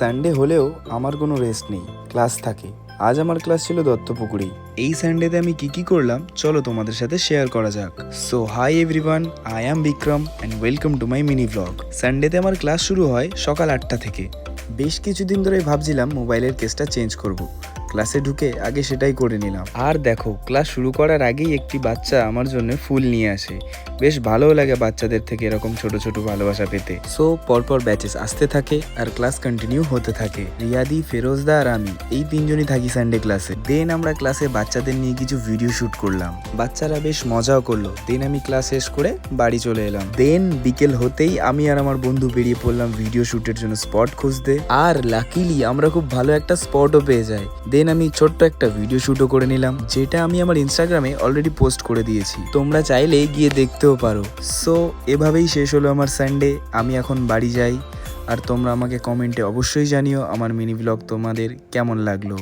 Sunday হলেও আমার কোনো রেস্ট নেই, ক্লাস থাকে। আজ আমার ক্লাস ছিল দত্তপুকুরেই। এই সানডেতে আমি কি করলাম চলো তোমাদের সাথে শেয়ার করা যাক। So hi everyone, I am Bikram and welcome to my mini blog. সানডেতে আমার ক্লাস শুরু হয় সকাল 8টা থেকে। বেশ কিছুদিন ধরে ভাবছিলাম মোবাইলের কেসটা চেঞ্জ করব। ক্লাসে ঢুকে আগে সেটাই করে নিলাম। আর দেখো, ক্লাস শুরু করার আগেই একটি বাচ্চা আমার জন্য ফুল নিয়ে আসে। বেশ ভালোও লাগে বাচ্চাদের থেকে এরকম ছোট ছোট ভালোবাসা পেতে। সো পরপর ব্যাচেস আসতে থাকে আর ক্লাস কন্টিনিউ হতে থাকে। রিয়াদি, ফেরোজদা আর আমি এই তিনজনই থাকি সানডে ক্লাসে। দেন আমরা ক্লাসে বাচ্চাদের নিয়ে কিছু ভিডিও শুট করলাম। বাচ্চারা বেশ মজাও করলো। দেন আমি ক্লাস শেষ করে বাড়ি চলে এলাম। দেন বিকেল হতেই আমি আর আমার বন্ধু বেরিয়ে পড়লাম ভিডিও শুটের জন্য স্পট খুঁজতে। আর লাকিলি আমরা খুব ভালো একটা স্পটও পেয়ে যাই। দেন আমি ছোট্ট একটা ভিডিও শুটও করে নিলাম, যেটা আমি আমার ইনস্টাগ্রামে অলরেডি পোস্ট করে দিয়েছি। তোমরা চাইলে গিয়ে দেখতেও পারো। সো এভাবেই শেষ হলো আমার সানডে। আমি এখন বাড়ি যাই। আর তোমরা আমাকে কমেন্টে অবশ্যই জানিও আমার মিনি ব্লগ তোমাদের কেমন লাগলো।